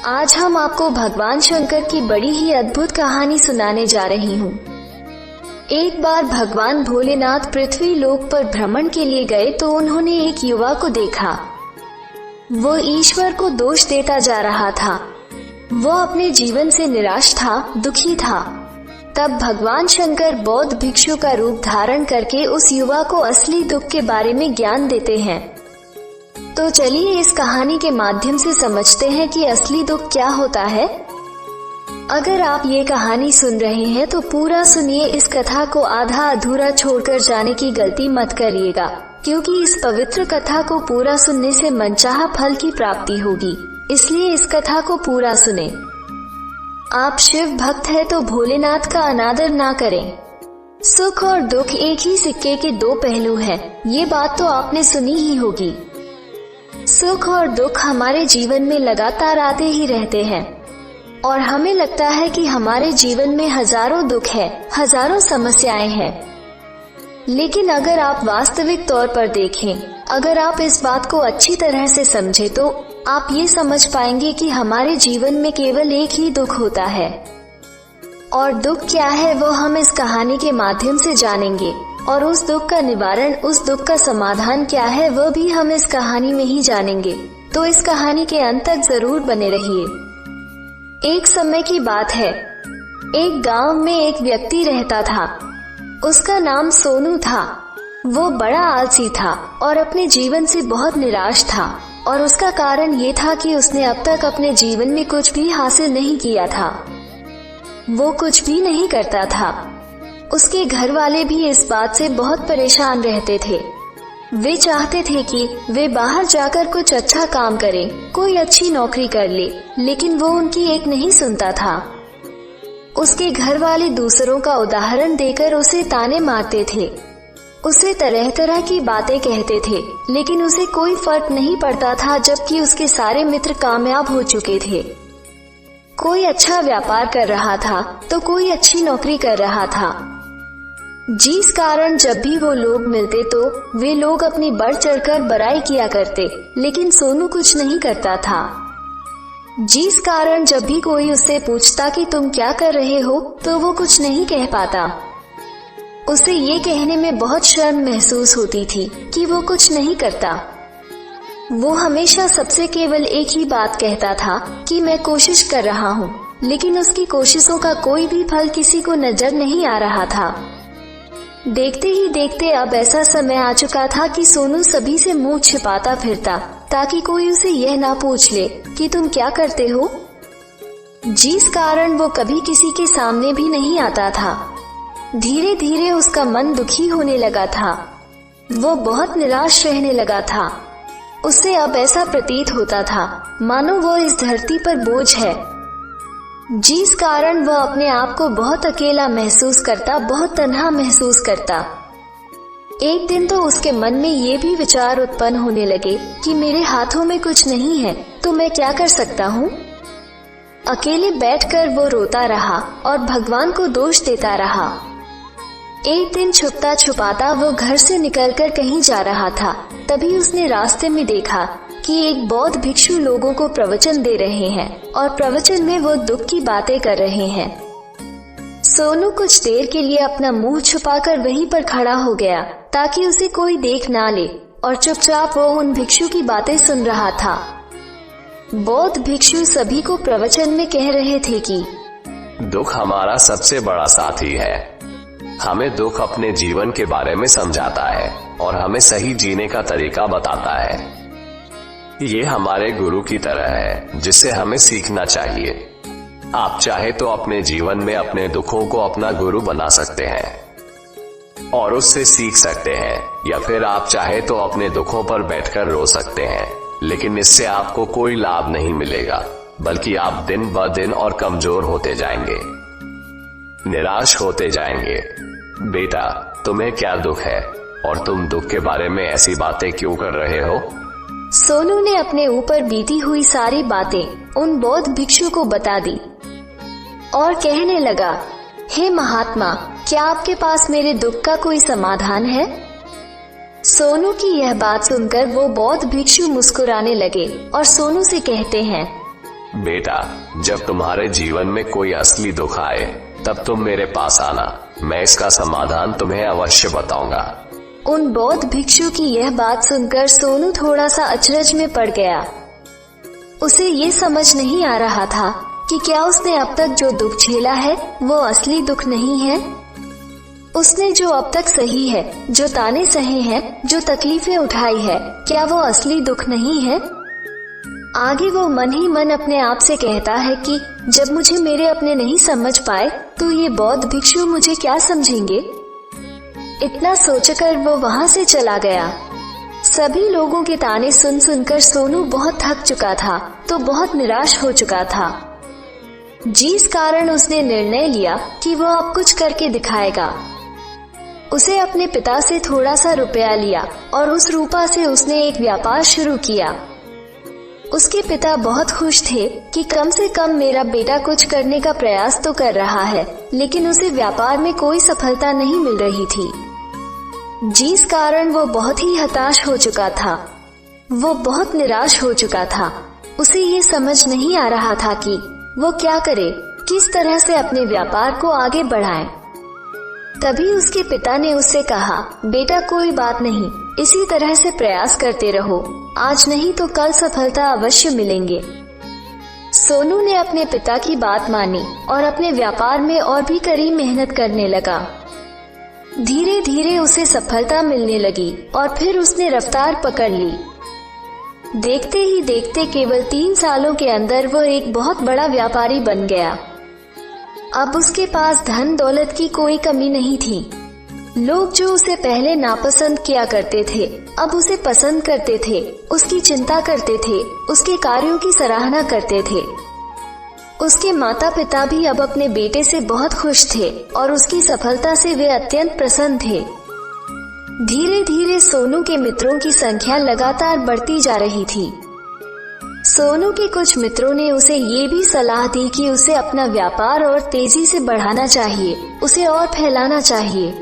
आज हम आपको भगवान शंकर की बड़ी ही अद्भुत कहानी सुनाने जा रही हूँ। एक बार भगवान भोलेनाथ पृथ्वी लोक पर भ्रमण के लिए गए तो उन्होंने एक युवा को देखा। वो ईश्वर को दोष देता जा रहा था। वो अपने जीवन से निराश था, दुखी था। तब भगवान शंकर बौद्ध भिक्षु का रूप धारण करके उस युवा को असली दुख के बारे में ज्ञान देते हैं। तो चलिए इस कहानी के माध्यम से समझते हैं कि असली दुख क्या होता है। अगर आप ये कहानी सुन रहे हैं तो पूरा सुनिए। इस कथा को आधा अधूरा छोड़कर जाने की गलती मत करिएगा, क्योंकि इस पवित्र कथा को पूरा सुनने से मनचाहा फल की प्राप्ति होगी। इसलिए इस कथा को पूरा सुने। आप शिव भक्त हैं तो भोलेनाथ का अनादर ना करें। सुख और दुख एक ही सिक्के के दो पहलू हैं। ये बात तो आपने सुनी ही होगी। सुख और दुख हमारे जीवन में लगातार आते ही रहते हैं और हमें लगता है कि हमारे जीवन में हजारों दुख है, हजारों समस्याएं हैं। लेकिन अगर आप वास्तविक तौर पर देखें, अगर आप इस बात को अच्छी तरह से समझें तो आप ये समझ पाएंगे कि हमारे जीवन में केवल एक ही दुख होता है। और दुख क्या है वो हम इस कहानी के माध्यम से जानेंगे, और उस दुख का निवारण, उस दुख का समाधान क्या है वह भी हम इस कहानी में ही जानेंगे। तो इस कहानी के अंत तक जरूर बने रहिए। एक समय की बात है। एक गांव में एक व्यक्ति रहता था। उसका नाम सोनू था। वो बड़ा आलसी था और अपने जीवन से बहुत निराश था, और उसका कारण ये था कि उसने अब तक अपने जीवन में कुछ भी हासिल नहीं किया था। वो कुछ भी नहीं करता था। उसके घर वाले भी इस बात से बहुत परेशान रहते थे। वे चाहते थे कि वे बाहर जाकर कुछ अच्छा काम करें, कोई अच्छी नौकरी कर ले, लेकिन वो उनकी एक नहीं सुनता था। उसके घर वाले दूसरों का उदाहरण देकर उसे ताने मारते थे, उसे तरह तरह की बातें कहते थे, लेकिन उसे कोई फर्क नहीं पड़ता था, जबकि उसके सारे मित्र कामयाब हो चुके थे। कोई अच्छा व्यापार कर रहा था तो कोई अच्छी नौकरी कर रहा था, जिस कारण जब भी वो लोग मिलते तो वे लोग अपनी बढ़ चढ़कर बड़ाई किया करते, लेकिन सोनू कुछ नहीं करता था। जिस कारण जब भी कोई उससे पूछता कि तुम क्या कर रहे हो तो वो कुछ नहीं कह पाता। उसे ये कहने में बहुत शर्म महसूस होती थी कि वो कुछ नहीं करता। वो हमेशा सबसे केवल एक ही बात कहता था कि मैं कोशिश कर रहा हूँ, लेकिन उसकी कोशिशों का कोई भी फल किसी को नजर नहीं आ रहा था। देखते ही देखते अब ऐसा समय आ चुका था कि सोनू सभी से मुंह छिपाता फिरता, ताकि कोई उसे यह ना पूछ ले कि तुम क्या करते हो, जिस कारण वो कभी किसी के सामने भी नहीं आता था। धीरे धीरे उसका मन दुखी होने लगा था। वो बहुत निराश रहने लगा था। उसे अब ऐसा प्रतीत होता था मानो वो इस धरती पर बोझ है, जिस कारण वह अपने आप को बहुत अकेला महसूस करता, बहुत तन्हा महसूस करता। एक दिन तो उसके मन में ये भी विचार उत्पन्न होने लगे कि मेरे हाथों में कुछ नहीं है तो मैं क्या कर सकता हूँ। अकेले बैठकर वो रोता रहा और भगवान को दोष देता रहा। एक दिन छुपता छुपाता वो घर से निकलकर कहीं जा रहा था। तभी उसने रास्ते में देखा कि एक बौद्ध भिक्षु लोगों को प्रवचन दे रहे हैं, और प्रवचन में वो दुख की बातें कर रहे हैं। सोनू कुछ देर के लिए अपना मुंह छुपाकर वहीं पर खड़ा हो गया, ताकि उसे कोई देख ना ले, और चुपचाप वो उन भिक्षु की बातें सुन रहा था। बौद्ध भिक्षु सभी को प्रवचन में कह रहे थे कि दुख हमारा सबसे बड़ा साथी है। हमें दुख अपने जीवन के बारे में समझाता है और हमें सही जीने का तरीका बताता है। ये हमारे गुरु की तरह है, जिससे हमें सीखना चाहिए। आप चाहे तो अपने जीवन में अपने दुखों को अपना गुरु बना सकते हैं और उससे सीख सकते हैं, या फिर आप चाहे तो अपने दुखों पर बैठकर रो सकते हैं, लेकिन इससे आपको कोई लाभ नहीं मिलेगा, बल्कि आप दिन ब दिन और कमजोर होते जाएंगे, निराश होते जाएंगे। बेटा, तुम्हें क्या दुख है और तुम दुख के बारे में ऐसी बातें क्यों कर रहे हो? सोनू ने अपने ऊपर बीती हुई सारी बातें उन बौद्ध भिक्षु को बता दी और कहने लगा, हे महात्मा, क्या आपके पास मेरे दुख का कोई समाधान है? सोनू की यह बात सुनकर वो बौद्ध भिक्षु मुस्कुराने लगे और सोनू से कहते हैं, बेटा, जब तुम्हारे जीवन में कोई असली दुख आए तब तुम मेरे पास आना, मैं इसका समाधान तुम्हें अवश्य बताऊंगा। उन बौद्ध भिक्षु की यह बात सुनकर सोनू थोड़ा सा अचरज में पड़ गया। उसे ये समझ नहीं आ रहा था कि क्या उसने अब तक जो दुख झेला है वो असली दुख नहीं है। उसने जो अब तक सही है, जो ताने सहे हैं, जो तकलीफें उठाई है, क्या वो असली दुख नहीं है। आगे वो मन ही मन अपने आप से कहता है कि जब मुझे मेरे अपने नहीं समझ पाए तो ये बौद्ध भिक्षु मुझे क्या समझेंगे। इतना सोचकर वो वहां से चला गया। सभी लोगों के ताने सुन सुनकर सोनू बहुत थक चुका था, तो बहुत निराश हो चुका था, जिस कारण उसने निर्णय लिया कि वो अब कुछ करके दिखाएगा। उसे अपने पिता से थोड़ा सा रुपया लिया और उस रुपया से उसने एक व्यापार शुरू किया। उसके पिता बहुत खुश थे कि कम से कम मेरा बेटा कुछ करने का प्रयास तो कर रहा है, लेकिन उसे व्यापार में कोई सफलता नहीं मिल रही थी, जिस कारण वो बहुत ही हताश हो चुका था। वो बहुत निराश हो चुका था। उसे ये समझ नहीं आ रहा था कि वो क्या करे, किस तरह से अपने व्यापार को आगे बढ़ाए। तभी उसके पिता ने उससे कहा, बेटा कोई बात नहीं, इसी तरह से प्रयास करते रहो, आज नहीं तो कल सफलता अवश्य मिलेंगे। सोनू ने अपने पिता की बात मानी और अपने व्यापार में और भी कड़ी मेहनत करने लगा। धीरे धीरे उसे सफलता मिलने लगी और फिर उसने रफ्तार पकड़ ली। देखते ही देखते केवल 3 सालों के अंदर वो एक बहुत बड़ा व्यापारी बन गया। अब उसके पास धन दौलत की कोई कमी नहीं थी। लोग जो उसे पहले नापसंद किया करते थे अब उसे पसंद करते थे, उसकी चिंता करते थे, उसके कार्यों की सराहना करते थे। उसके माता पिता भी अब अपने बेटे से बहुत खुश थे और उसकी सफलता से वे अत्यंत प्रसन्न थे। धीरे धीरे सोनू के मित्रों की संख्या लगातार बढ़ती जा रही थी। सोनू के कुछ मित्रों ने उसे ये भी सलाह दी कि उसे अपना व्यापार और तेजी से बढ़ाना चाहिए, उसे और फैलाना चाहिए।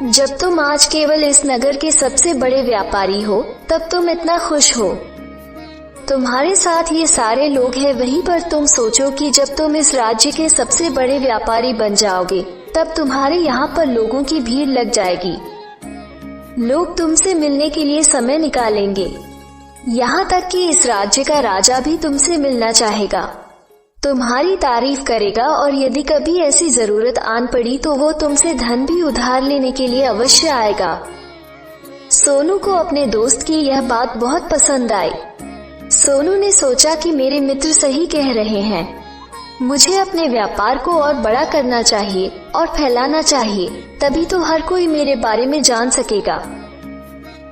जब तुम आज केवल इस नगर के सबसे बड़े व्यापारी हो तब तुम इतना खुश हो। तुम्हारे साथ ये सारे लोग हैं, वहीं पर तुम सोचो कि जब तुम इस राज्य के सबसे बड़े व्यापारी बन जाओगे तब तुम्हारे यहाँ पर लोगों की भीड़ लग जाएगी। लोग तुमसे मिलने के लिए समय निकालेंगे, यहाँ तक कि इस राज्य का राजा भी तुमसे मिलना चाहेगा, तुम्हारी तारीफ करेगा और यदि कभी ऐसी जरूरत आन पड़ी तो वो तुमसे धन भी उधार लेने के लिए अवश्य आएगा। सोनू को अपने दोस्त की यह बात बहुत पसंद आई। सोनू ने सोचा कि मेरे मित्र सही कह रहे हैं, मुझे अपने व्यापार को और बड़ा करना चाहिए और फैलाना चाहिए, तभी तो हर कोई मेरे बारे में जान सकेगा,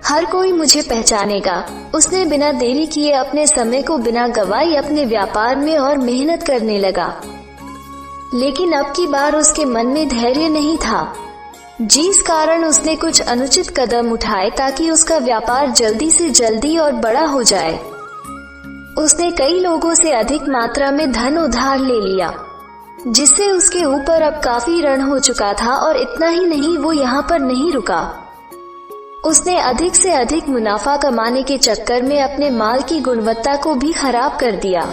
हर कोई मुझे पहचानेगा। उसने बिना देरी किए अपने समय को बिना गवाए अपने व्यापार में और मेहनत करने लगा। लेकिन अब की बार उसके मन में धैर्य नहीं था, जिस कारण उसने कुछ अनुचित कदम उठाए ताकि उसका व्यापार जल्दी से जल्दी और बड़ा हो जाए। उसने कई लोगों से अधिक मात्रा में धन उधार ले लिया, जिससे उसके ऊपर अब काफी ऋण हो चुका था। और इतना ही नहीं, वो यहाँ पर नहीं रुका, उसने अधिक से अधिक मुनाफा कमाने के चक्कर में अपने माल की गुणवत्ता को भी खराब कर दिया,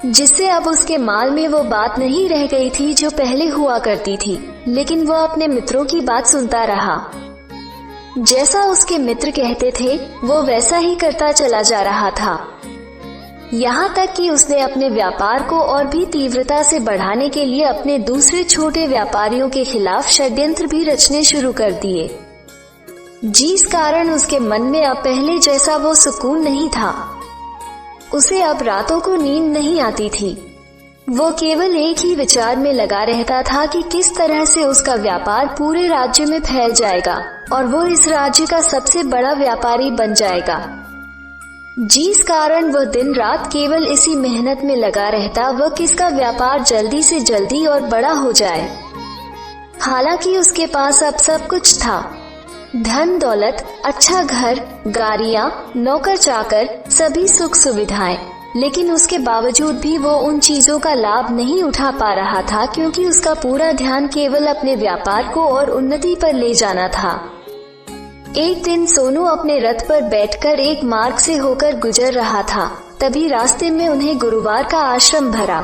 जिससे अब उसके माल में वो बात नहीं रह गई थी जो पहले हुआ करती थी। लेकिन वो अपने मित्रों की बात सुनता रहा। जैसा उसके मित्र कहते थे वो वैसा ही करता चला जा रहा था, यहाँ तक कि उसने अपने व्यापार को और भी तीव्रता से बढ़ाने के लिए अपने दूसरे छोटे व्यापारियों के खिलाफ षड्यंत्र भी रचने शुरू कर दिए, जिस कारण उसके मन में अब पहले जैसा वो सुकून नहीं था। उसे अब रातों को नींद नहीं आती थी। वो केवल एक ही विचार में लगा रहता था कि किस तरह से उसका व्यापार पूरे राज्य में फैल जाएगा और वो इस राज्य का सबसे बड़ा व्यापारी बन जाएगा, जिस कारण वह दिन रात केवल इसी मेहनत में लगा रहता वह किसका व्यापार जल्दी से जल्दी और बड़ा हो जाए। हालांकि उसके पास अब सब कुछ था, धन दौलत, अच्छा घर, गाड़ियाँ, नौकर चाकर, सभी सुख सुविधाएं, लेकिन उसके बावजूद भी वो उन चीजों का लाभ नहीं उठा पा रहा था, क्योंकि उसका पूरा ध्यान केवल अपने व्यापार को और उन्नति पर ले जाना था। एक दिन सोनू अपने रथ पर बैठकर एक मार्ग से होकर गुजर रहा था। तभी रास्ते में उन्हें गुरुवार का आश्रम भरा।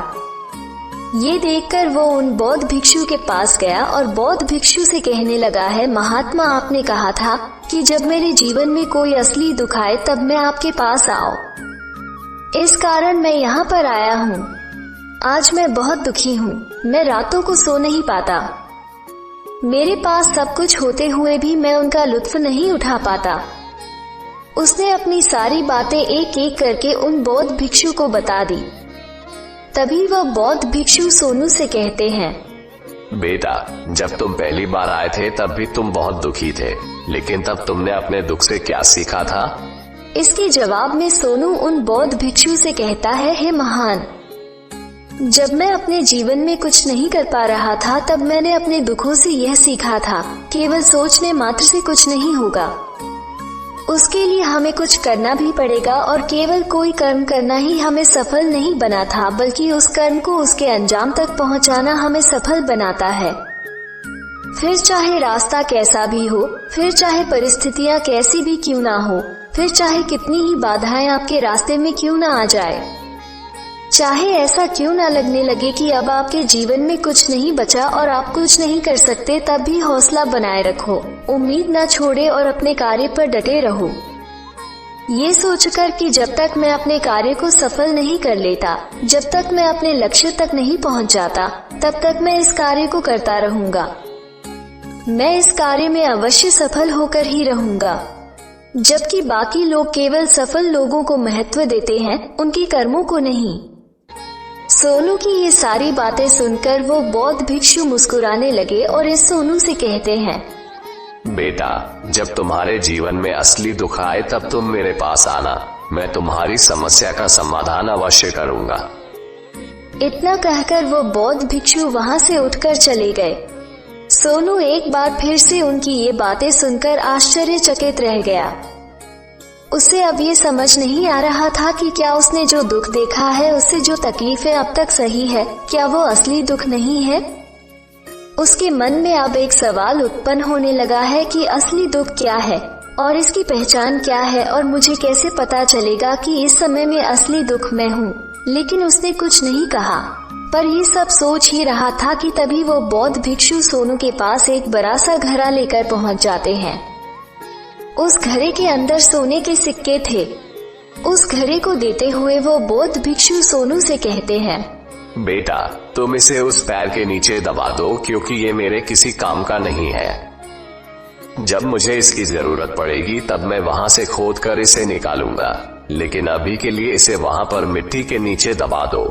ये देखकर वो उन बौद्ध भिक्षु के पास गया और बौद्ध भिक्षु से कहने लगा है, महात्मा, आपने कहा था कि जब मेरे जीवन में कोई असली दुख आए तब मैं आपके पास आओ। इस कारण मैं यहाँ पर आया हूँ। आज मैं बहुत दुखी हूँ। मैं रातों को सो नहीं पाता। मेरे पास सब कुछ होते हुए भी मैं उनका लुत्फ नहीं उठा पाता। उसने अपनी सारी बातें एक एक करके उन बौद्ध भिक्षु को बता दी। तभी वह बौद्ध भिक्षु सोनू से कहते हैं, बेटा, जब तुम पहली बार आए थे तब भी तुम बहुत दुखी थे, लेकिन तब तुमने अपने दुख से क्या सीखा था? इसके जवाब में सोनू उन बौद्ध भिक्षु से कहता है, हे महान, जब मैं अपने जीवन में कुछ नहीं कर पा रहा था तब मैंने अपने दुखों से यह सीखा था, केवल सोचने मात्र से कुछ नहीं होगा। उसके लिए हमें कुछ करना भी पड़ेगा और केवल कोई कर्म करना ही हमें सफल नहीं बना था, बल्कि उस कर्म को उसके अंजाम तक पहुंचाना हमें सफल बनाता है। फिर चाहे रास्ता कैसा भी हो, फिर चाहे परिस्थितियां कैसी भी क्यों ना हो, फिर चाहे कितनी ही बाधाएं आपके रास्ते में क्यों ना आ जाए, चाहे ऐसा क्यों ना लगने लगे कि अब आपके जीवन में कुछ नहीं बचा और आप कुछ नहीं कर सकते, तब भी हौसला बनाए रखो, उम्मीद ना छोड़े और अपने कार्य पर डटे रहो। ये सोचकर कि जब तक मैं अपने कार्य को सफल नहीं कर लेता, जब तक मैं अपने लक्ष्य तक नहीं पहुंच जाता, तब तक मैं इस कार्य को करता रहूंगा। मैं इस कार्य में अवश्य सफल होकर ही रहूंगा। जबकि बाकी लोग केवल सफल लोगों को महत्व देते हैं, उनके कर्मों को नहीं। सोनू की ये सारी बातें सुनकर वो बौद्ध भिक्षु मुस्कुराने लगे और इस सोनू से कहते हैं, बेटा, जब तुम्हारे जीवन में असली दुख आए तब तुम मेरे पास आना, मैं तुम्हारी समस्या का समाधान अवश्य करूंगा। इतना कहकर वो बौद्ध भिक्षु वहाँ से उठकर चले गए। सोनू एक बार फिर से उनकी ये बातें सुनकर आश्चर्यचकित रह गया। उसे अब ये समझ नहीं आ रहा था कि क्या उसने जो दुख देखा है, उससे जो तकलीफें अब तक सही है, क्या वो असली दुख नहीं है। उसके मन में अब एक सवाल उत्पन्न होने लगा है कि असली दुख क्या है और इसकी पहचान क्या है और मुझे कैसे पता चलेगा कि इस समय में असली दुख मैं हूँ। लेकिन उसने कुछ नहीं कहा, पर ये सब सोच ही रहा था कि तभी वो बौद्ध भिक्षु सोनू के पास एक बड़ा सा घड़ा लेकर पहुंच जाते हैं। उस घड़े के अंदर सोने के सिक्के थे। उस घड़े को देते हुए वो बौद्ध भिक्षु सोनू से कहते हैं, बेटा, तुम इसे उस पैर के नीचे दबा दो, क्योंकि ये मेरे किसी काम का नहीं है। जब मुझे इसकी जरूरत पड़ेगी तब मैं वहाँ से खोद कर इसे निकालूंगा, लेकिन अभी के लिए इसे वहाँ पर मिट्टी के नीचे दबा दो।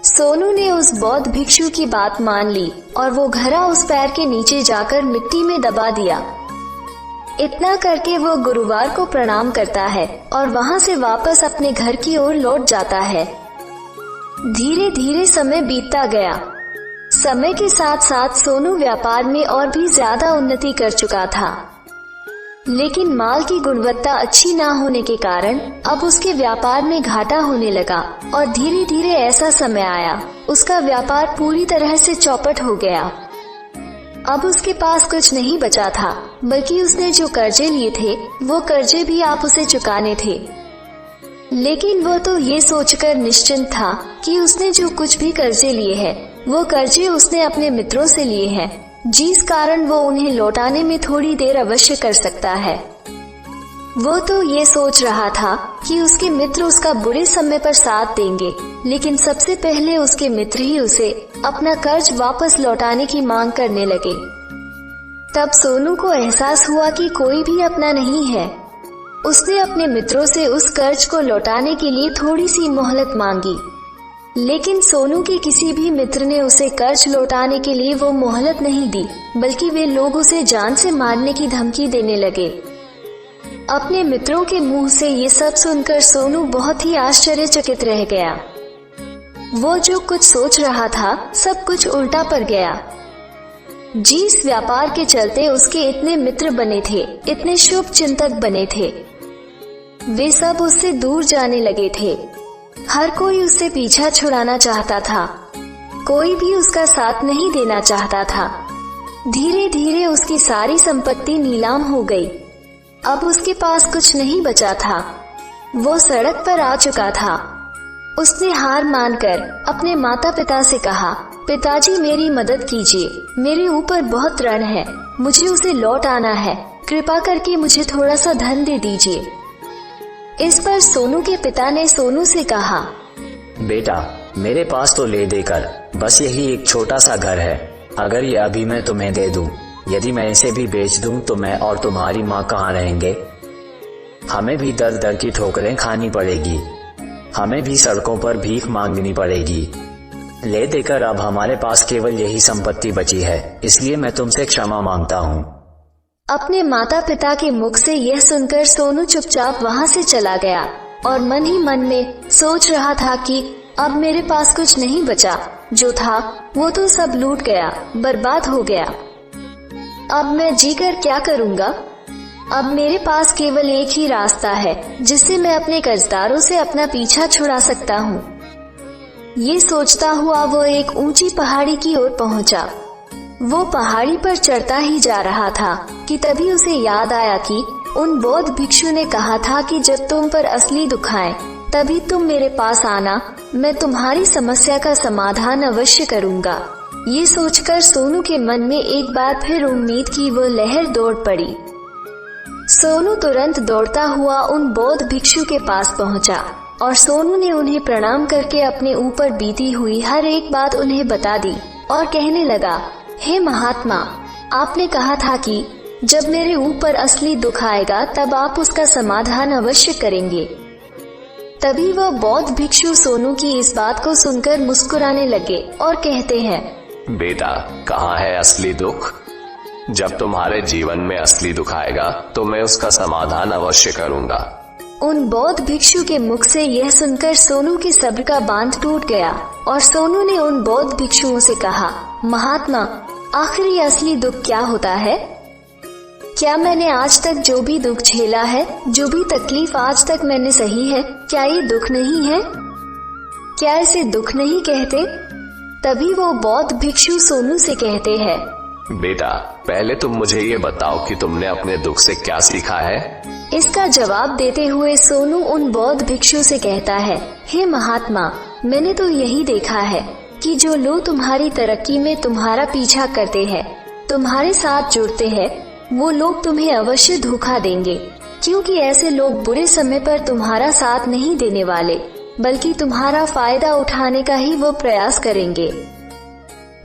सोनू ने उस बौद्ध भिक्षु की बात मान ली और वो घड़ा उस पैर के नीचे जाकर मिट्टी में दबा दिया। इतना करके वो गुरुवार को प्रणाम करता है और वहाँ से वापस अपने घर की ओर लौट जाता है। धीरे धीरे समय बीतता गया। समय के साथ साथ सोनू व्यापार में और भी ज्यादा उन्नति कर चुका था, लेकिन माल की गुणवत्ता अच्छी ना होने के कारण अब उसके व्यापार में घाटा होने लगा और धीरे धीरे ऐसा समय आया, उसका व्यापार पूरी तरह से चौपट हो गया। अब उसके पास कुछ नहीं बचा था, बल्कि उसने जो कर्जे लिए थे वो कर्जे भी आप उसे चुकाने थे। लेकिन वो तो ये सोचकर निश्चिंत था कि उसने जो कुछ भी कर्जे लिए हैं, वो कर्जे उसने अपने मित्रों से लिए हैं, जिस कारण वो उन्हें लौटाने में थोड़ी देर अवश्य कर सकता है। वो तो ये सोच रहा था कि उसके मित्र उसका बुरे समय पर साथ देंगे, लेकिन सबसे पहले उसके मित्र ही उसे अपना कर्ज वापस लौटाने की मांग करने लगे। तब सोनू को एहसास हुआ कि कोई भी अपना नहीं है। उसने अपने मित्रों से उस कर्ज को लौटाने के लिए थोड़ी सी मोहलत मांगी, लेकिन सोनू के किसी भी मित्र ने उसे कर्ज लौटाने के लिए वो मोहलत नहीं दी, बल्कि वे लोग उसे जान से मारने की धमकी देने लगे। अपने मित्रों के मुंह से ये सब सुनकर सोनू बहुत ही आश्चर्यचकित रह गया। वो जो कुछ सोच रहा था सब कुछ उल्टा पड़ गया। जिस व्यापार के चलते उसके इतने मित्र बने थे, इतने शुभ चिंतक बने थे, वे सब उससे दूर जाने लगे थे। हर कोई उससे पीछा छुड़ाना चाहता था, कोई भी उसका साथ नहीं देना चाहता था। धीरे धीरे उसकी सारी संपत्ति नीलाम हो गई। अब उसके पास कुछ नहीं बचा था। वो सड़क पर आ चुका था उसने हार मानकर अपने माता पिता से कहा, पिताजी मेरी मदद कीजिए, मेरे ऊपर बहुत ऋण है, मुझे उसे लौट आना है, कृपा करके मुझे थोड़ा सा धन दे दीजिए। इस पर सोनू के पिता ने सोनू से कहा, बेटा मेरे पास तो ले देकर बस यही एक छोटा सा घर है, अगर ये अभी मैं तुम्हें दे दूं, यदि मैं इसे भी बेच दूं तो मैं और तुम्हारी माँ कहाँ रहेंगे? हमें भी दर दर की ठोकरें खानी पड़ेगी, हमें भी सड़कों पर भीख मांगनी पड़ेगी। ले देकर अब हमारे पास केवल यही संपत्ति बची है, इसलिए मैं तुमसे क्षमा मांगता हूँ। अपने माता पिता के मुख से यह सुनकर सोनू चुपचाप वहाँ से चला गया और मन ही मन में सोच रहा था कि अब मेरे पास कुछ नहीं बचा, जो था वो तो सब लूट गया, बर्बाद हो गया। अब मैं जीकर क्या करूँगा? अब मेरे पास केवल एक ही रास्ता है जिससे मैं अपने कर्जदारों से अपना पीछा छुड़ा सकता हूँ। ये सोचता हुआ वो एक ऊंची पहाड़ी की ओर पहुंचा। वो पहाड़ी पर चढ़ता ही जा रहा था कि तभी उसे याद आया कि उन बौद्ध भिक्षु ने कहा था कि जब तुम पर असली दुख आए तभी तुम मेरे पास आना, मैं तुम्हारी समस्या का समाधान अवश्य करूँगा। ये सोचकर सोनू के मन में एक बार फिर उम्मीद की वो लहर दौड़ पड़ी। सोनू तुरंत दौड़ता हुआ उन बौद्ध भिक्षु के पास पहुंचा और सोनू ने उन्हें प्रणाम करके अपने ऊपर बीती हुई हर एक बात उन्हें बता दी और कहने लगा, हे महात्मा, आपने कहा था कि जब मेरे ऊपर असली दुख आएगा तब आप उसका समाधान अवश्य करेंगे। तभी वह बौद्ध भिक्षु सोनू की इस बात को सुनकर मुस्कुराने लगे और कहते हैं, बेटा कहाँ है असली दुख? जब तुम्हारे जीवन में असली दुख आएगा तो मैं उसका समाधान अवश्य करूँगा। उन बौद्ध भिक्षु के मुख से यह सुनकर सोनू के सब्र का बांध टूट गया और सोनू ने उन बौद्ध भिक्षुओं से कहा, महात्मा, आखिर ये असली दुख क्या होता है? क्या मैंने आज तक जो भी दुख झेला है, जो भी तकलीफ आज तक मैंने सही है, क्या ये दुख नहीं है? क्या इसे दुख नहीं कहते? तभी वो बौद्ध भिक्षु सोनू से कहते हैं, बेटा पहले तुम मुझे ये बताओ कि तुमने अपने दुख से क्या सीखा है? इसका जवाब देते हुए सोनू उन बौद्ध भिक्षु से कहता है, हे महात्मा, मैंने तो यही देखा है कि जो लोग तुम्हारी तरक्की में तुम्हारा पीछा करते हैं, तुम्हारे साथ जुड़ते हैं, वो लोग तुम्हें अवश्य धोखा देंगे, क्योंकि ऐसे लोग बुरे समय पर तुम्हारा साथ नहीं देने वाले, बल्कि तुम्हारा फायदा उठाने का ही वो प्रयास करेंगे।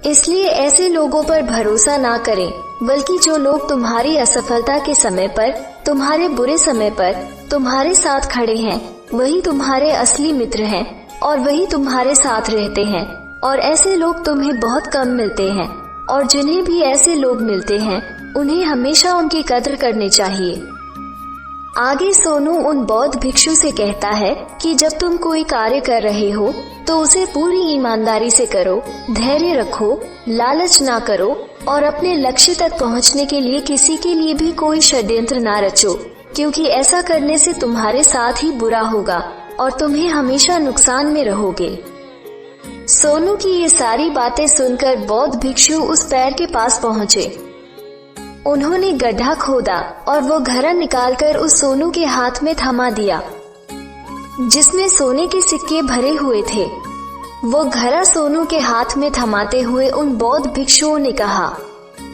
इसलिए ऐसे लोगों पर भरोसा ना करें, बल्कि जो लोग तुम्हारी असफलता के समय पर, तुम्हारे बुरे समय पर तुम्हारे साथ खड़े हैं, वही तुम्हारे असली मित्र हैं और वही तुम्हारे साथ रहते हैं। और ऐसे लोग तुम्हें बहुत कम मिलते हैं, और जिन्हें भी ऐसे लोग मिलते हैं उन्हें हमेशा उनकी कद्र करनी चाहिए। आगे सोनू उन बौद्ध भिक्षु से कहता है कि जब तुम कोई कार्य कर रहे हो तो उसे पूरी ईमानदारी से करो, धैर्य रखो, लालच ना करो और अपने लक्ष्य तक पहुंचने के लिए किसी के लिए भी कोई षड्यंत्र ना रचो, क्योंकि ऐसा करने से तुम्हारे साथ ही बुरा होगा और तुम्हें हमेशा नुकसान में रहोगे। सोनू की ये सारी बातें सुनकर बौद्ध भिक्षु उस पैर के पास पहुँचे। उन्होंने गड्ढा खोदा और वो घड़ा निकालकर उस सोनू के हाथ में थमा दिया, जिसमें सोने के सिक्के भरे हुए थे। वो घड़ा सोनू के हाथ में थमाते हुए उन बौद्ध भिक्षुओं ने कहा,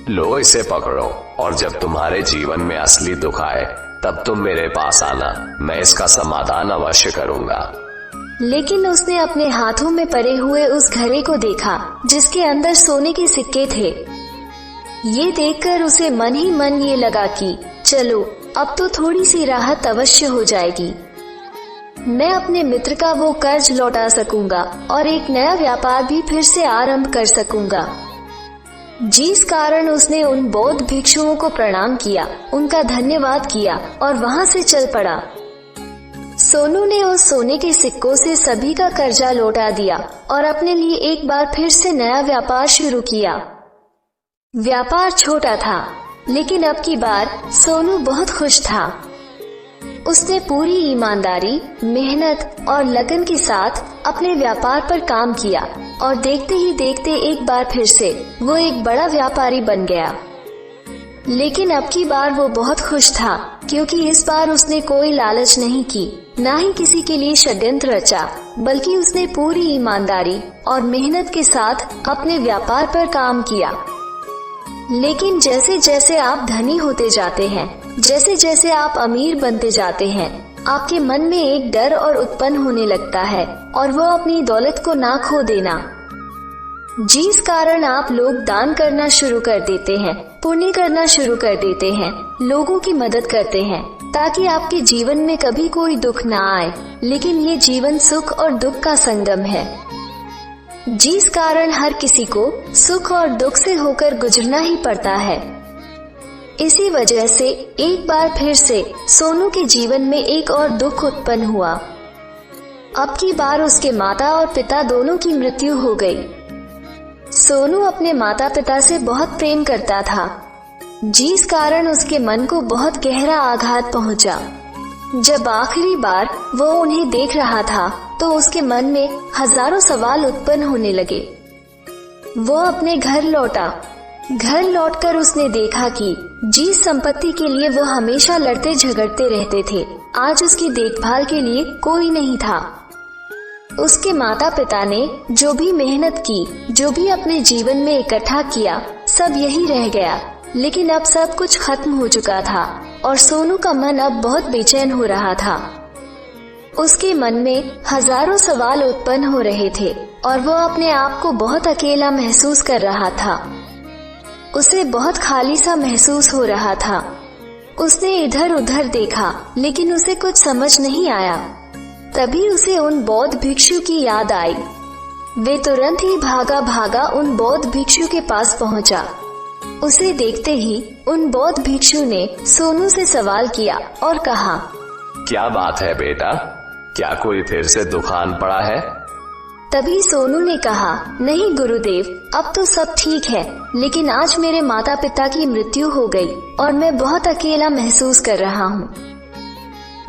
लो इसे पकड़ो और जब तुम्हारे जीवन में असली दुख आए तब तुम मेरे पास आना, मैं इसका समाधान अवश्य करूँगा। लेकिन उसने अपने हाथों में पड़े हुए उस घड़े को देखा जिसके अंदर सोने के सिक्के थे। ये देखकर उसे मन ही मन ये लगा कि चलो अब तो थोड़ी सी राहत अवश्य हो जाएगी, मैं अपने मित्र का वो कर्ज लौटा सकूंगा और एक नया व्यापार भी फिर से आरंभ कर सकूंगा। जिस कारण उसने उन बौद्ध भिक्षुओं को प्रणाम किया, उनका धन्यवाद किया और वहां से चल पड़ा। सोनू ने उस सोने के सिक्कों से सभी का कर्जा लौटा दिया और अपने लिए एक बार फिर से नया व्यापार शुरू किया। व्यापार छोटा था, लेकिन अब की बार सोनू बहुत खुश था। उसने पूरी ईमानदारी, मेहनत और लगन के साथ अपने व्यापार पर काम किया और देखते ही देखते एक बार फिर से वो एक बड़ा व्यापारी बन गया। लेकिन अब की बार वो बहुत खुश था, क्योंकि इस बार उसने कोई लालच नहीं की, ना ही किसी के लिए षड्यंत्र रचा, बल्कि उसने पूरी ईमानदारी और मेहनत के साथ अपने व्यापार पर काम किया। लेकिन जैसे जैसे आप धनी होते जाते हैं, जैसे जैसे आप अमीर बनते जाते हैं, आपके मन में एक डर और उत्पन्न होने लगता है, और वो अपनी दौलत को ना खो देना, जिस कारण आप लोग दान करना शुरू कर देते हैं, पुण्य करना शुरू कर देते हैं, लोगों की मदद करते हैं, ताकि आपके जीवन में कभी कोई दुख ना आए। लेकिन ये जीवन सुख और दुख का संगम है, जिस कारण हर किसी को सुख और दुख से होकर गुजरना ही पड़ता है। इसी वजह से एक बार फिर से सोनू के जीवन में एक और दुख उत्पन्न हुआ। अब की बार उसके माता और पिता दोनों की मृत्यु हो गई। सोनू अपने माता पिता से बहुत प्रेम करता था, जिस कारण उसके मन को बहुत गहरा आघात पहुंचा। जब आखिरी बार वो उन्हें देख रहा था तो उसके मन में हजारों सवाल उत्पन्न होने लगे। वो अपने घर लौटा। घर लौटकर उसने देखा कि जिस संपत्ति के लिए वो हमेशा लड़ते झगड़ते रहते थे, आज उसकी देखभाल के लिए कोई नहीं था। उसके माता पिता ने जो भी मेहनत की, जो भी अपने जीवन में इकट्ठा किया, सब यही रह गया। लेकिन अब सब कुछ खत्म हो चुका था और सोनू का मन अब बहुत बेचैन हो रहा था। उसके मन में हजारों सवाल उत्पन्न हो रहे थे और वो अपने आप को बहुत अकेला महसूस कर रहा था। उसे बहुत खाली सा महसूस हो रहा था। उसने इधर उधर देखा, लेकिन उसे कुछ समझ नहीं आया। तभी उसे उन बौद्ध भिक्षु की याद आई। वे तुरंत ही भागा भागा उन बौद्ध भिक्षु के पास पहुंचा। उसे देखते ही उन बौद्ध भिक्षु ने सोनू से सवाल किया और कहा, क्या बात है बेटा, क्या कोई फिर से दुकान पड़ा है? तभी सोनू ने कहा, नहीं गुरुदेव, अब तो सब ठीक है, लेकिन आज मेरे माता पिता की मृत्यु हो गई और मैं बहुत अकेला महसूस कर रहा हूँ।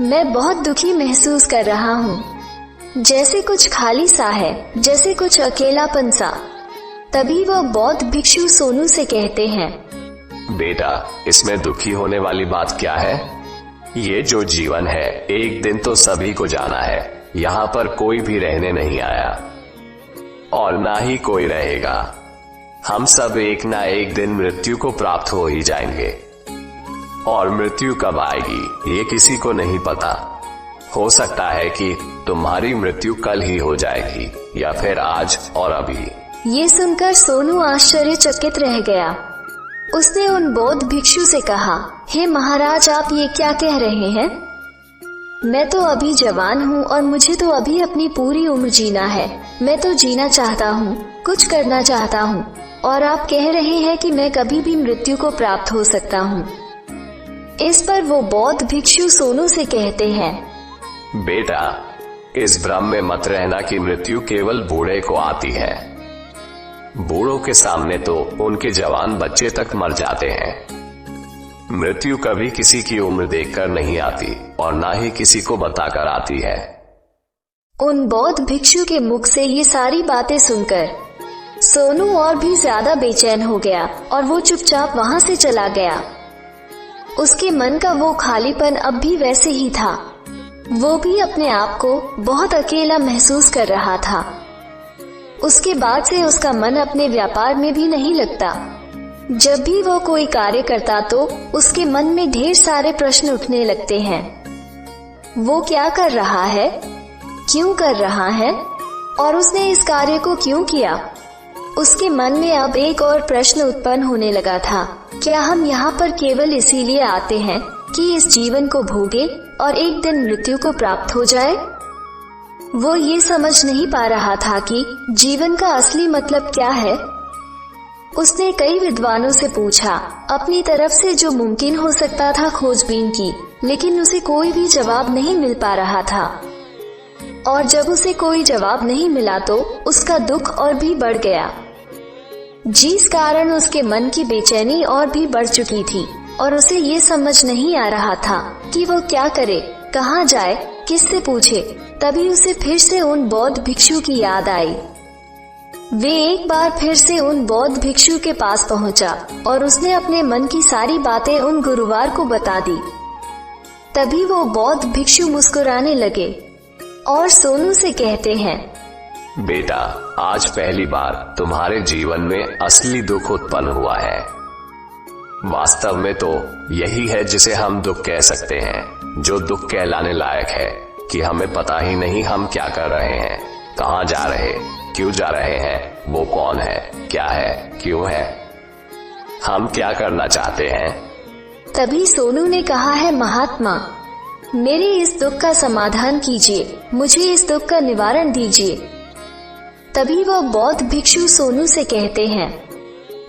मैं बहुत दुखी महसूस कर रहा हूँ, जैसे कुछ खाली सा है, जैसे कुछ अकेलापन सा। तभी वो बौद्ध भिक्षु सोनू से कहते हैं, बेटा, इसमें दुखी होने वाली बात क्या है? ये जो जीवन है, एक दिन तो सभी को जाना है। यहाँ पर कोई भी रहने नहीं आया और ना ही कोई रहेगा। हम सब एक ना एक दिन मृत्यु को प्राप्त हो ही जाएंगे, और मृत्यु कब आएगी ये किसी को नहीं पता। हो सकता है कि तुम्हारी मृत्यु कल ही हो जाएगी या फिर आज और अभी। ये सुनकर सोनू आश्चर्यचकित रह गया। उसने उन बौद्ध भिक्षु से कहा, हे महाराज, आप ये क्या कह रहे हैं? मैं तो अभी जवान हूँ और मुझे तो अभी अपनी पूरी उम्र जीना है। मैं तो जीना चाहता हूँ, कुछ करना चाहता हूँ, और आप कह रहे हैं कि मैं कभी भी मृत्यु को प्राप्त हो सकता हूँ। इस पर वो बौद्ध भिक्षु सोनू से कहते हैं, बेटा, इस भ्रम में मत रहना कि मृत्यु केवल बूढ़े को आती है। बूढ़ों के सामने तो उनके जवान बच्चे तक मर जाते हैं। मृत्यु कभी किसी की उम्र देखकर नहीं आती और ना ही किसी को बताकर आती है। उन बौद्ध भिक्षु के मुख से ये सारी बातें सुनकर सोनू और भी ज्यादा बेचैन हो गया और वो चुपचाप वहां से चला गया। उसके मन का वो खालीपन अब भी वैसे ही था। वो भी अपने आप को बहुत अकेला महसूस कर रहा था। उसके बाद से उसका मन अपने व्यापार में भी नहीं लगता। जब भी वो कोई कार्य करता तो उसके मन में ढेर सारे प्रश्न उठने लगते हैं। वो क्या कर रहा है, क्यों कर रहा है, और उसने इस कार्य को क्यों किया? उसके मन में अब एक और प्रश्न उत्पन्न होने लगा था, क्या हम यहाँ पर केवल इसीलिए आते हैं कि इस जीवन को भोगे और एक दिन मृत्यु को प्राप्त हो जाए? वो ये समझ नहीं पा रहा था कि जीवन का असली मतलब क्या है। उसने कई विद्वानों से पूछा, अपनी तरफ से जो मुमकिन हो सकता था खोजबीन की, लेकिन उसे कोई भी जवाब नहीं मिल पा रहा था। और जब उसे कोई जवाब नहीं मिला तो उसका दुख और भी बढ़ गया, जिस कारण उसके मन की बेचैनी और भी बढ़ चुकी थी और उसे ये समझ नहीं आ रहा था कि वो क्या करे, कहाँ जाए, किससे पूछे। तभी उसे फिर से उन बौद्ध भिक्षु की याद आई। वे एक बार फिर से उन बौद्ध भिक्षु के पास पहुंचा और उसने अपने मन की सारी बातें उन गुरुवार को बता दी। तभी वो बौद्ध भिक्षु मुस्कुराने लगे और सोनू से कहते हैं, बेटा, आज पहली बार तुम्हारे जीवन में असली दुख उत्पन्न हुआ है। वास्तव में तो यही है जिसे हम दुख कह सकते हैं, जो दुख कहलाने लायक है कि हमें पता ही नहीं हम क्या कर रहे हैं, कहाँ जा रहे, क्यों जा रहे हैं, वो कौन है, क्या है, क्यों है, हम क्या करना चाहते हैं। तभी सोनू ने कहा है, महात्मा, मेरे इस दुख का समाधान कीजिए, मुझे इस दुख का निवारण दीजिए। तभी वह बौद्ध भिक्षु सोनू से कहते हैं,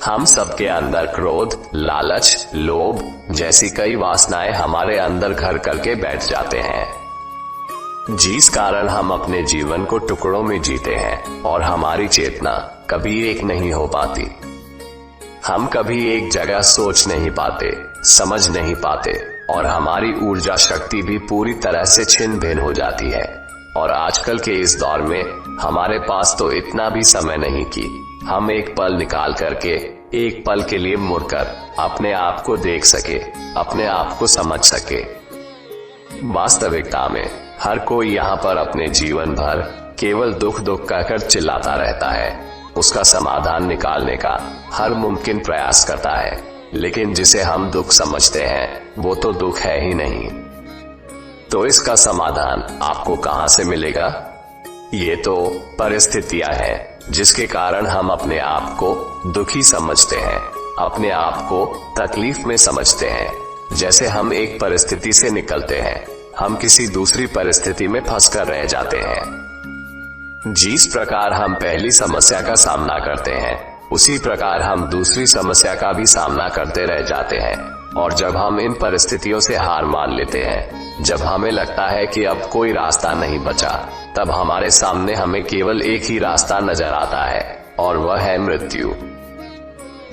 हम सबके अंदर क्रोध, लालच, लोभ जैसी कई वासनाएं हमारे अंदर घर करके बैठ जाते हैं, जिस कारण हम अपने जीवन को टुकड़ों में जीते हैं और हमारी चेतना कभी एक नहीं हो पाती। हम कभी एक जगह सोच नहीं पाते, समझ नहीं पाते और हमारी ऊर्जा शक्ति भी पूरी तरह से छिन्न भिन्न हो जाती है। और आजकल के इस दौर में हमारे पास तो इतना भी समय नहीं कि हम एक पल निकाल करके एक पल के लिए मुड़कर अपने आप को देख सके, अपने आप को समझ सके। वास्तविकता में हर कोई यहाँ पर अपने जीवन भर केवल दुख दुख कहकर चिल्लाता रहता है, उसका समाधान निकालने का हर मुमकिन प्रयास करता है, लेकिन जिसे हम दुख समझते हैं वो तो दुख है ही नहीं। तो इसका समाधान आपको कहां से मिलेगा? ये तो परिस्थितियां हैं जिसके कारण हम अपने आप को दुखी समझते हैं, अपने आप को तकलीफ में समझते हैं। जैसे हम एक परिस्थिति से निकलते हैं, हम किसी दूसरी परिस्थिति में फंसकर रह जाते हैं। जिस प्रकार हम पहली समस्या का सामना करते हैं, उसी प्रकार हम दूसरी समस्या का भी सामना करते रह जाते हैं। और जब हम इन परिस्थितियों से हार मान लेते हैं, जब हमें लगता है कि अब कोई रास्ता नहीं बचा, तब हमारे सामने हमें केवल एक ही रास्ता नजर आता है और वह है मृत्यु।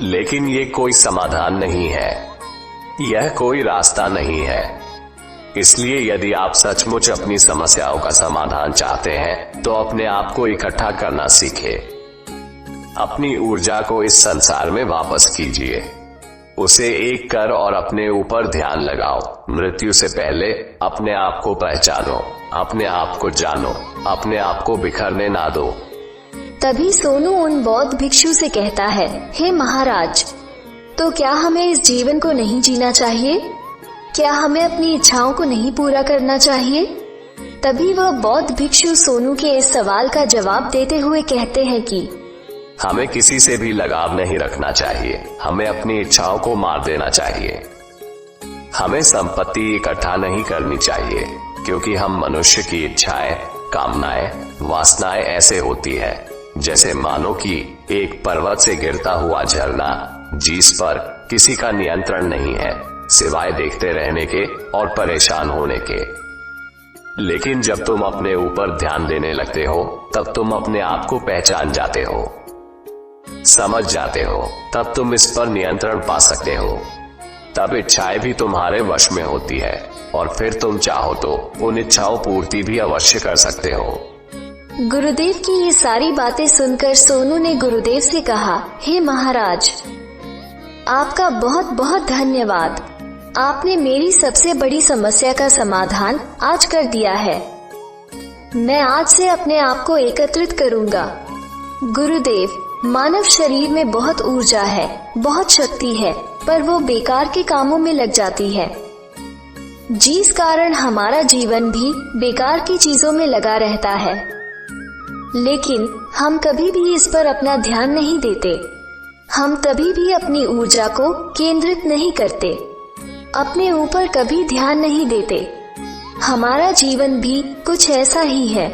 लेकिन ये कोई समाधान नहीं है, यह कोई रास्ता नहीं है। इसलिए यदि आप सचमुच अपनी समस्याओं का समाधान चाहते हैं तो अपने आप को इकट्ठा करना सीखें, अपनी ऊर्जा को इस संसार में वापस कीजिए, उसे एक कर और अपने ऊपर ध्यान लगाओ। मृत्यु से पहले अपने आप को पहचानो, अपने आप को जानो, अपने आप को बिखरने ना दो। तभी सोनू उन बौद्ध भिक्षु से कहता है, हे महाराज, तो क्या हमें इस जीवन को नहीं जीना चाहिए? क्या हमें अपनी इच्छाओं को नहीं पूरा करना चाहिए? तभी वह बौद्ध भिक्षु सोनू के इस सवाल का जवाब देते हुए कहते हैं कि हमें किसी से भी लगाव नहीं रखना चाहिए, हमें अपनी इच्छाओं को मार देना चाहिए। हमें संपत्ति इकट्ठा नहीं करनी चाहिए, क्योंकि हम मनुष्य की इच्छाएं, कामनाएं, वासनाएं ऐसे होती है जैसे मानो कि एक पर्वत से गिरता हुआ झरना, जिस पर किसी का नियंत्रण नहीं है सिवाय देखते रहने के और परेशान होने के। लेकिन जब तुम अपने ऊपर ध्यान देने लगते हो, तब तुम अपने आप को पहचान जाते हो, समझ जाते हो, तब तुम इस पर नियंत्रण पा सकते हो। तब इच्छाएं भी तुम्हारे वश में होती है और फिर तुम चाहो तो उन इच्छाओं पूर्ति भी अवश्य कर सकते हो। गुरुदेव की ये सारी बातें सुनकर सोनू ने गुरुदेव से कहा, हे महाराज, आपका बहुत बहुत धन्यवाद। आपने मेरी सबसे बड़ी समस्या का समाधान आज कर दिया है। मैं आज से अपने आप को एकत्रित करूंगा। गुरुदेव, मानव शरीर में बहुत ऊर्जा है, बहुत शक्ति है, पर वो बेकार के कामों में लग जाती है, जिस कारण हमारा जीवन भी बेकार की चीजों में लगा रहता है। लेकिन हम कभी भी इस पर अपना ध्यान नहीं देते। हम कभी भी अपनी ऊर्जा को केंद्रित नहीं करते, अपने ऊपर कभी ध्यान नहीं देते। हमारा जीवन भी कुछ ऐसा ही है।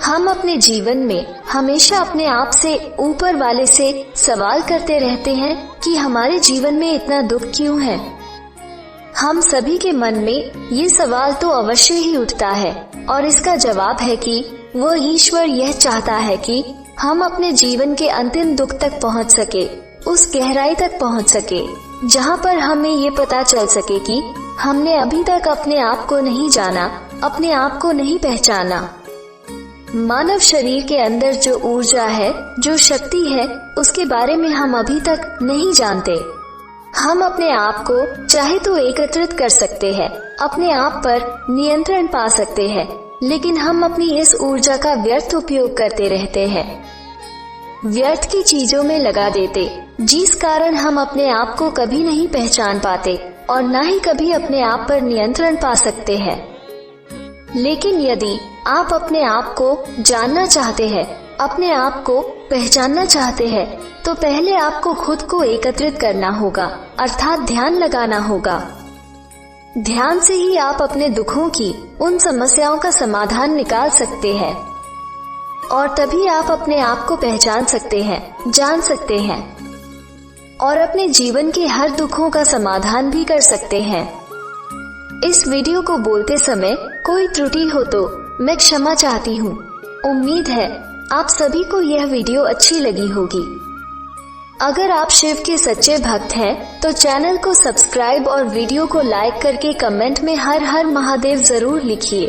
हम अपने जीवन में हमेशा अपने आप से, ऊपर वाले से सवाल करते रहते हैं कि हमारे जीवन में इतना दुख क्यों है। हम सभी के मन में ये सवाल तो अवश्य ही उठता है और इसका जवाब है कि वो ईश्वर यह चाहता है कि हम अपने जीवन के अंतिम दुख तक पहुंच सके, उस गहराई तक पहुंच सके जहां पर हमें ये पता चल सके कि हमने अभी तक अपने आप को नहीं जाना, अपने आप को नहीं पहचाना। मानव शरीर के अंदर जो ऊर्जा है, जो शक्ति है, उसके बारे में हम अभी तक नहीं जानते। हम अपने आप को चाहे तो एकत्रित कर सकते हैं, अपने आप पर नियंत्रण पा सकते हैं, लेकिन हम अपनी इस ऊर्जा का व्यर्थ उपयोग करते रहते हैं, व्यर्थ की चीजों में लगा देते, जिस कारण हम अपने आप को कभी नहीं पहचान पाते और न ही कभी अपने आप पर नियंत्रण पा सकते हैं। लेकिन यदि आप अपने आप को जानना चाहते हैं, अपने आप को पहचानना चाहते हैं, तो पहले आपको खुद को एकत्रित करना होगा, अर्थात ध्यान लगाना होगा। ध्यान से ही आप अपने दुखों की, उन समस्याओं का समाधान निकाल सकते हैं और तभी आप अपने आप को पहचान सकते हैं, जान सकते हैं और अपने जीवन के हर दुखों का समाधान भी कर सकते हैं। इस वीडियो को बोलते समय कोई त्रुटि हो तो मैं क्षमा चाहती हूँ। उम्मीद है आप सभी को यह वीडियो अच्छी लगी होगी। अगर आप शिव के सच्चे भक्त हैं, तो चैनल को सब्सक्राइब और वीडियो को लाइक करके कमेंट में हर हर महादेव जरूर लिखिए।